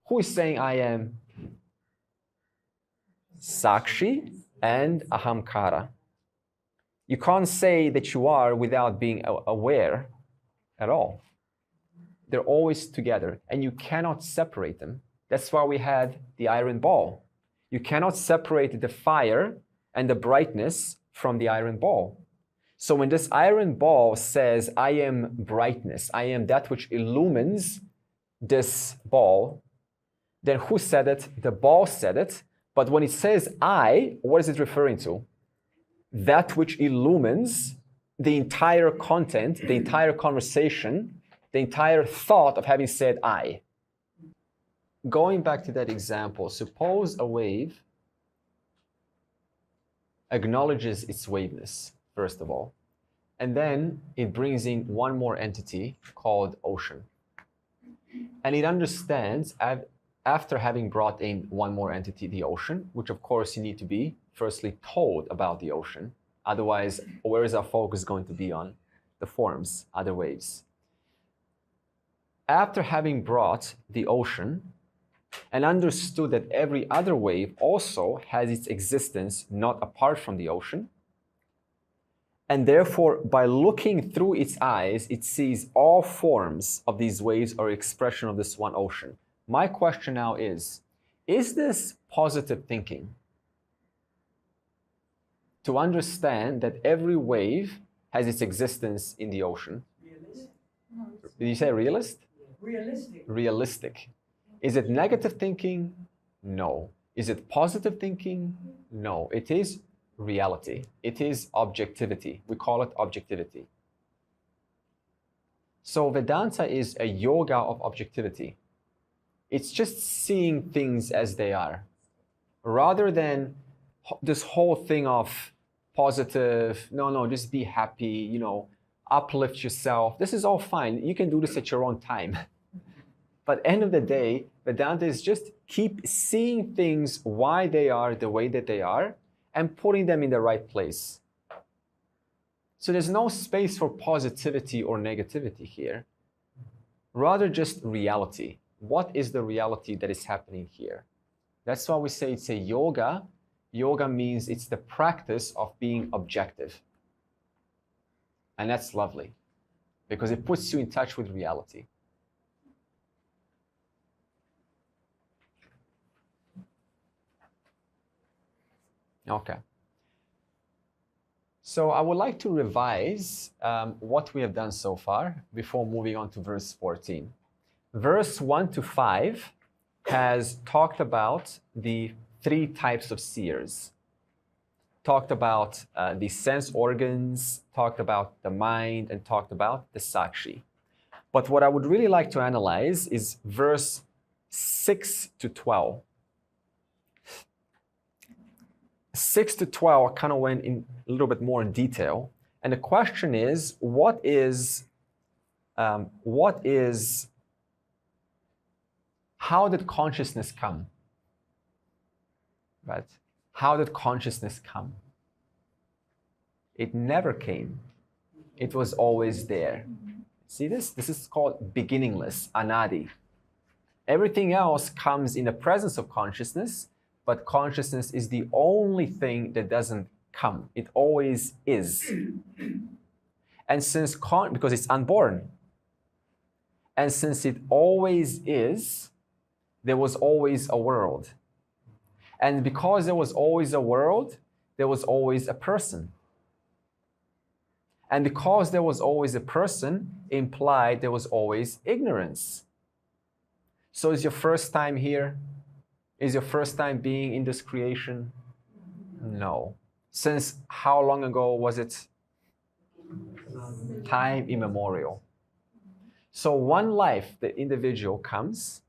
who is saying I am? Sakshi and Ahamkara. You can't say that you are without being aware at all. They're always together, and you cannot separate them. That's why we had the iron ball. You cannot separate the fire and the brightness from the iron ball. So when this iron ball says, I am brightness, I am that which illumines this ball, then who said it? The ball said it. But when it says I, what is it referring to? That which illumines the entire content, the entire conversation, the entire thought of having said I. Going back to that example, suppose a wave acknowledges its waveness, first of all, and then it brings in one more entity called ocean. And it understands, after having brought in one more entity, the ocean, which of course you need to be firstly told about the ocean. Otherwise, where is our focus going to be on? The forms, other waves. After having brought the ocean and understood that every other wave also has its existence not apart from the ocean, and therefore by looking through its eyes, it sees all forms of these waves are expression of this one ocean. My question now is this positive thinking? To understand that every wave has its existence in the ocean. Realistic? Did you say realist? Realistic. Realistic. Is it negative thinking? No. Is it positive thinking? No. It is reality. It is objectivity. We call it objectivity. So Vedanta is a yoga of objectivity. It's just seeing things as they are, rather than this whole thing of positive, no, just be happy, uplift yourself. This is all fine. You can do this at your own time. But end of the day, Vedanta is just keep seeing things why they are the way that they are and putting them in the right place. So there's no space for positivity or negativity here. Rather just reality. What is the reality that is happening here? That's why we say it's a yoga. Yoga means it's the practice of being objective. And that's lovely because it puts you in touch with reality. Okay. So I would like to revise what we have done so far before moving on to verse 14. Verse 1 to 5 has talked about the 3 types of seers. Talked about the sense organs, talked about the mind, and talked about the sakshi. But what I would really like to analyze is verse 6 to 12. 6 to 12, I kind of went in a little bit more in detail. And the question is, what is how did consciousness come? Right? How did consciousness come? It never came. It was always there. See this? This is called beginningless, anadi. Everything else comes in the presence of consciousness, but consciousness is the only thing that doesn't come. It always is. And since, because it's unborn, and since it always is, there was always a world. And because there was always a world, there was always a person. And because there was always a person, implied there was always ignorance. So is your first time here? Is your first time being in this creation? No. Since how long ago was it? Time immemorial. So one life, the individual comes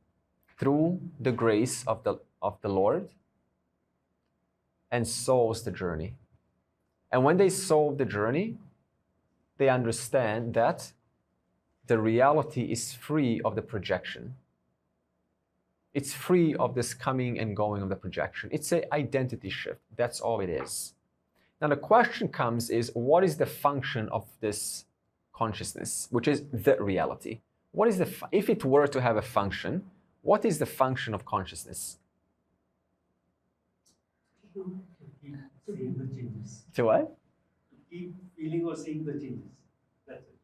through the grace of the Lord and solves the journey. And when they solve the journey, they understand that the reality is free of the projection. It's free of this coming and going of the projection. It's an identity shift. That's all it is. Now the question comes is, what is the function of this consciousness, which is the reality? What is if it were to have a function, what is the function of consciousness? To keep seeing the changes. To what? To keep feeling or seeing the changes. That's it.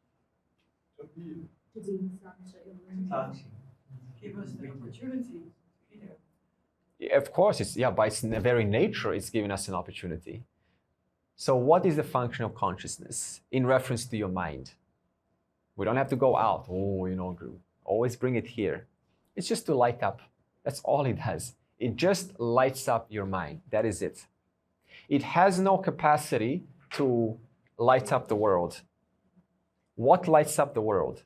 Sakshi. Give us the opportunity, Of course, by its very nature, it's giving us an opportunity. So what is the function of consciousness in reference to your mind? We don't have to go out. Always bring it here. It's just to light up. That's all it does. It just lights up your mind. That is it. It has no capacity to light up the world. What lights up the world?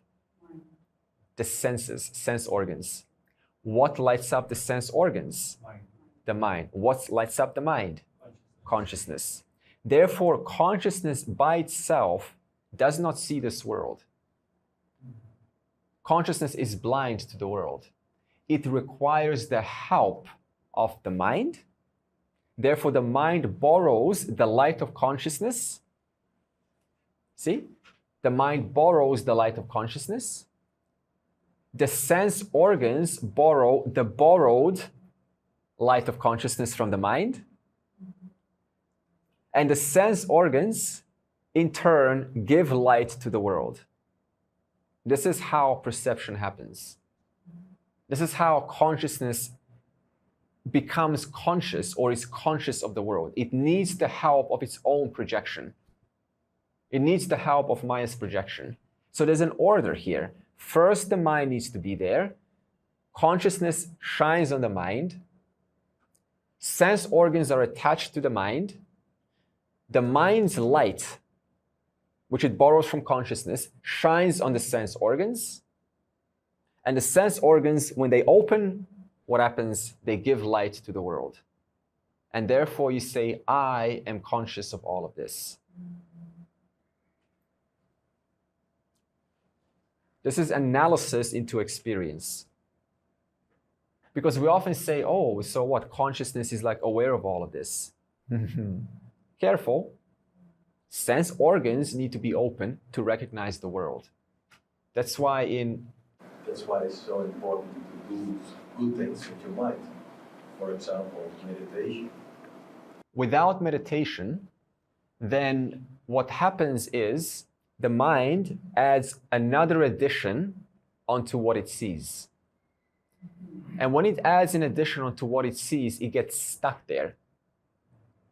The senses, sense organs. What lights up the sense organs? Mind. The mind. What lights up the mind? Consciousness. Therefore, consciousness by itself does not see this world. Consciousness is blind to the world. It requires the help of the mind. Therefore, the mind borrows the light of consciousness. See? The mind borrows the light of consciousness. The sense organs borrow the borrowed light of consciousness from the mind. And the sense organs, in turn, give light to the world. This is how perception happens. This is how consciousness becomes conscious or is conscious of the world. It needs the help of its own projection. It needs the help of Maya's projection. So there's an order here. First, the mind needs to be there. Consciousness shines on the mind. Sense organs are attached to the mind. The mind's light, which it borrows from consciousness, shines on the sense organs. And the sense organs, when they open, what happens? They give light to the world. And therefore you say, I am conscious of all of this. This is analysis into experience. Because we often say, oh, so what? Consciousness is like aware of all of this. Careful. Sense organs need to be open to recognize the world. That's why it's so important to do good things with your mind. For example, meditation. Without meditation, then what happens is the mind adds another addition onto what it sees. And when it adds an addition onto what it sees, it gets stuck there.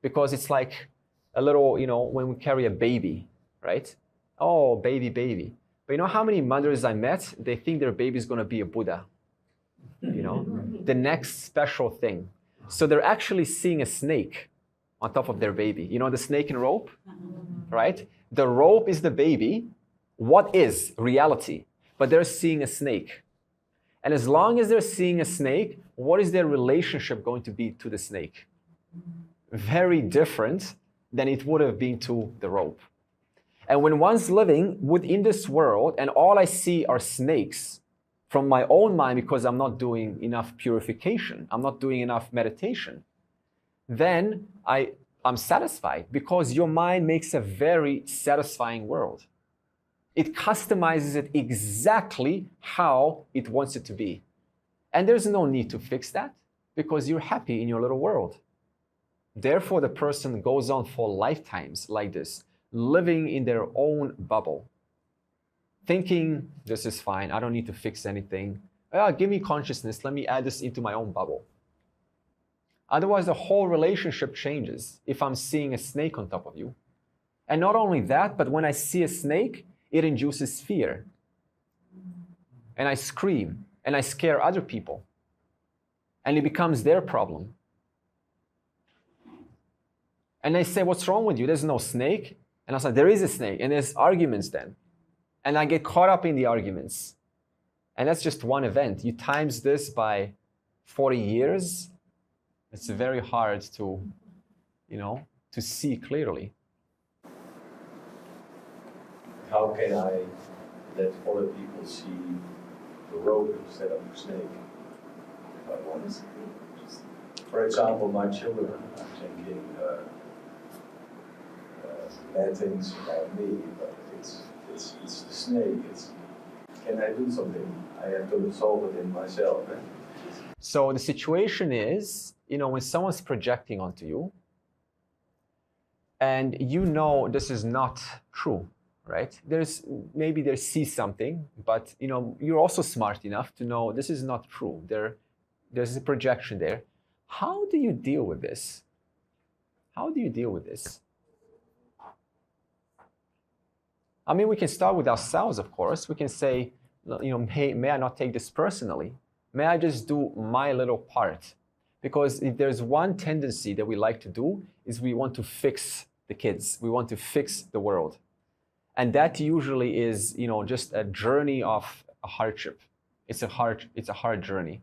Because it's like a little, when we carry a baby, right? Oh, baby. But you know how many mothers I met, they think their baby is going to be a Buddha, the next special thing. So they're actually seeing a snake on top of their baby. You know the snake and rope, right? The rope is the baby. What is reality? But they're seeing a snake. And as long as they're seeing a snake, what is their relationship going to be to the snake? Very different than it would have been to the rope. And when one's living within this world and all I see are snakes from my own mind because I'm not doing enough purification, I'm not doing enough meditation, then I'm satisfied because your mind makes a very satisfying world. It customizes it exactly how it wants it to be. And there's no need to fix that because you're happy in your little world. Therefore, the person goes on for lifetimes like this, living in their own bubble, thinking, this is fine, I don't need to fix anything. Give me consciousness, let me add this into my own bubble. Otherwise, the whole relationship changes if I'm seeing a snake on top of you. And not only that, but when I see a snake, it induces fear. And I scream, and I scare other people. And it becomes their problem. And they say, what's wrong with you? There's no snake. And I was like, there is a snake. And there's arguments then. And I get caught up in the arguments. And that's just one event. You times this by 40 years, it's very hard to, to see clearly. How can I let other people see the rope instead of the snake? For example, my children are thinking bad things about me, but it's the snake. Can I do something? I have to solve it in myself. So the situation is, when someone's projecting onto you, and this is not true, right? Maybe they see something, but you're also smart enough to know this is not true. There's a projection there. How do you deal with this? How do you deal with this? I mean, we can start with ourselves, of course. We can say, hey, may I not take this personally? May I just do my little part? Because if there's one tendency that we like to do, is we want to fix the kids. We want to fix the world. And that usually is, just a journey of a hardship. It's a hard journey.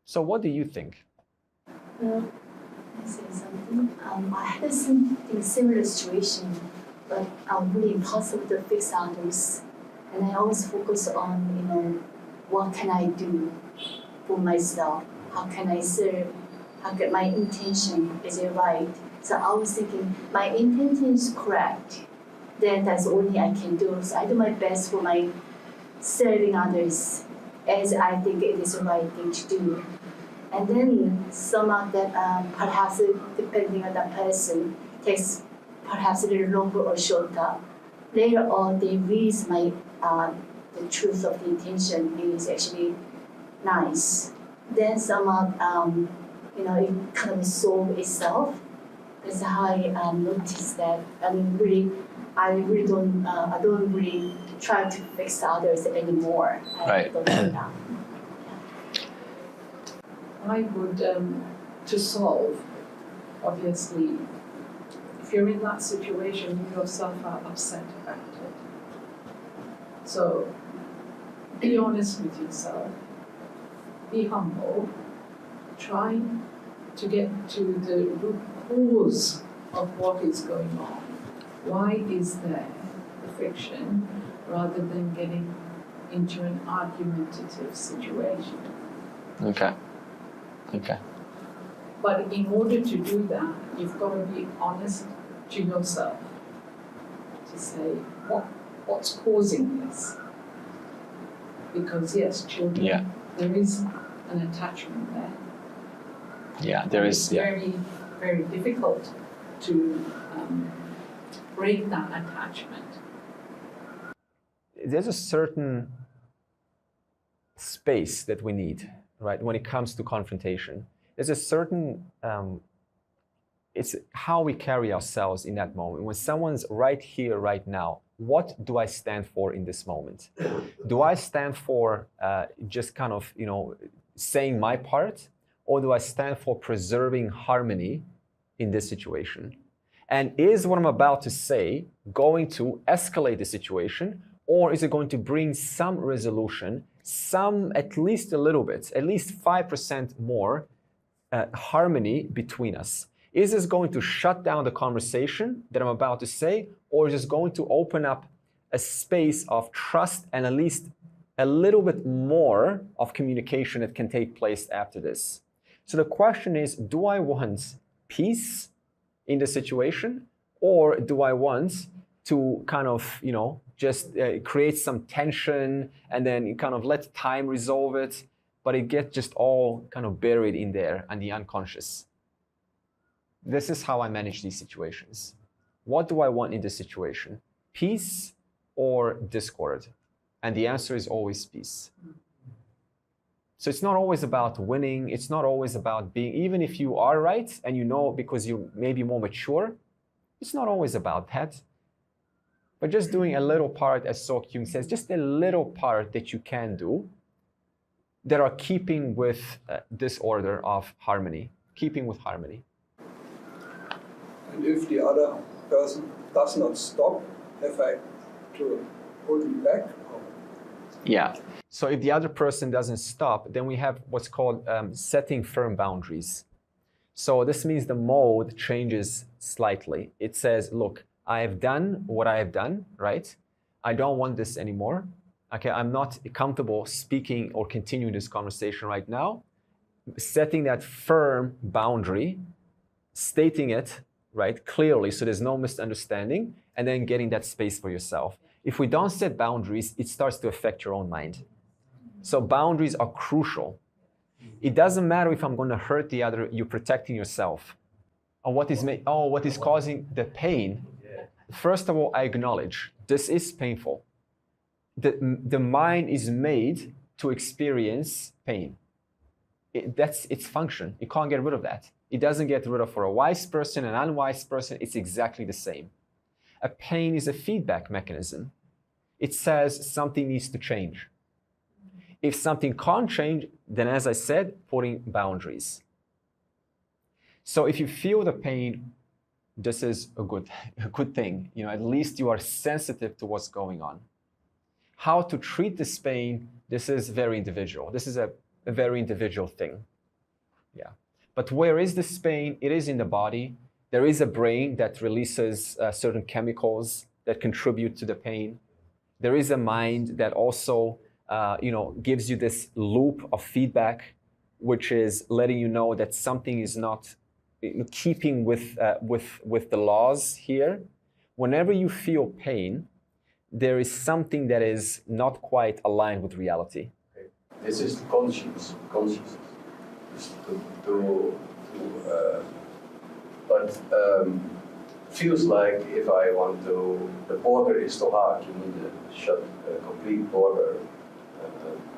So what do you think? Well, I say something. I had something similar situation, but really impossible to fix others. And I always focus on, what can I do for myself? How can I serve? How can my intention, is it right? So I was thinking, my intention is correct. Then that's only I can do. So I do my best for my serving others as I think it is the right thing to do. And then some of that, perhaps depending on that person, takes perhaps a little longer or shorter. Later on, they realize the truth of the intention is actually nice. Then some of, it kind of solve itself. That's how I noticed that. I don't really try to fix others anymore. Right. Don't do that. I would, to solve, obviously, if you're in that situation, you yourself are upset about it. So, be honest with yourself, be humble, try to get to the root cause of what is going on. Why is there the friction, rather than getting into an argumentative situation? Okay. Okay. But in order to do that, you've got to be honest to yourself to say what's causing this. Because yes, children, Yeah. there is an attachment there. Yeah, there is. It's Yeah. very, very difficult to break that attachment. There's a certain space that we need, right, when it comes to confrontation. There's a certain, it's how we carry ourselves in that moment. When someone's right here, right now, what do I stand for in this moment? Do I stand for just kind of, saying my part? Or do I stand for preserving harmony in this situation? And is what I'm about to say going to escalate the situation, or is it going to bring some resolution, at least a little bit, at least 5% more harmony between us? Is this going to shut down the conversation that I'm about to say, or is this going to open up a space of trust and at least a little bit more of communication that can take place after this? So the question is, do I want peace in the situation, or do I want to kind of, just create some tension and then kind of let time resolve it, but it gets just all kind of buried in there and the unconscious? This is how I manage these situations. What do I want in this situation? Peace or discord? And the answer is always peace. So it's not always about winning. It's not always about being, even if you are right and because you may be more mature, it's not always about that. But just doing a little part, as So Kyung says, just a little part that you can do that are keeping with this order of harmony, keeping with harmony. And if the other person does not stop, have I to hold him back? Yeah. So if the other person doesn't stop, then we have what's called setting firm boundaries. So this means the mode changes slightly. It says, look, I have done what I have done, right? I don't want this anymore. Okay, I'm not comfortable speaking or continuing this conversation right now. Setting that firm boundary, stating it, right, clearly, so there's no misunderstanding, and then getting that space for yourself. If we don't set boundaries, it starts to affect your own mind. So boundaries are crucial. It doesn't matter if I'm going to hurt the other, you're protecting yourself. And what is causing the pain? First of all, I acknowledge this is painful. The mind is made to experience pain. That's its function. You can't get rid of that. It doesn't get rid of for a wise person, an unwise person, it's exactly the same. A pain is a feedback mechanism. It says something needs to change. If something can't change, then as I said, putting boundaries. So if you feel the pain, this is a good thing. At least you are sensitive to what's going on. How to treat this pain, this is very individual. This is a very individual thing. Yeah. But where is this pain? It is in the body. There is a brain that releases certain chemicals that contribute to the pain. There is a mind that also, gives you this loop of feedback, which is letting you know that something is not keeping with the laws here. Whenever you feel pain, there is something that is not quite aligned with reality. Okay. This is the consciousness. But feels like if I want to, the border is too hard. You need to shut a complete border,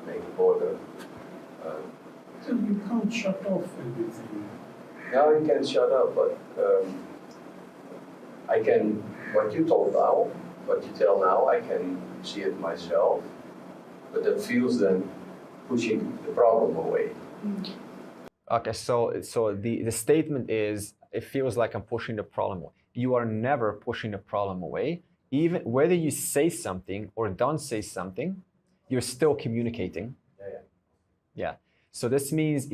make a border. So you can't shut off everything. Now you can shut up, but I can, what you tell now, I can see it myself, but that feels then pushing the problem away. Okay, so the statement is, it feels like I'm pushing the problem away. You are never pushing the problem away. Even whether you say something or don't say something, you're still communicating. Yeah. So this means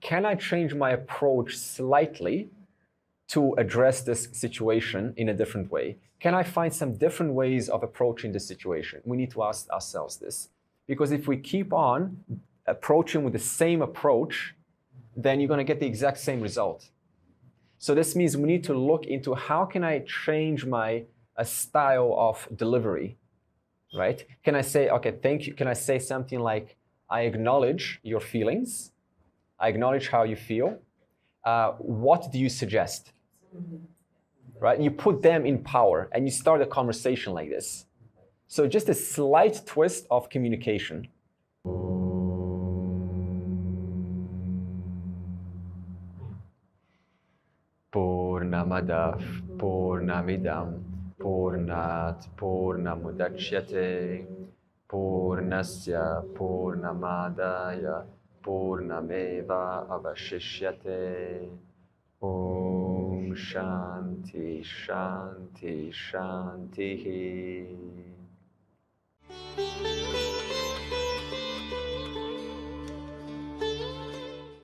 can I change my approach slightly to address this situation in a different way? Can I find some different ways of approaching the situation? We need to ask ourselves this. Because if we keep on approaching with the same approach, then you're going to get the exact same result. So this means we need to look into how can I change my style of delivery, right? Can I say, okay, thank you. Can I say something like, I acknowledge your feelings. I acknowledge how you feel. What do you suggest? Right? You put them in power and you start a conversation like this. So just a slight twist of communication. Purnamadav Purnamidam Purnat Purnamudachyate Purnasya Purnamadaya Purnameva Avashishyate. Om Shanti Shanti Shanti.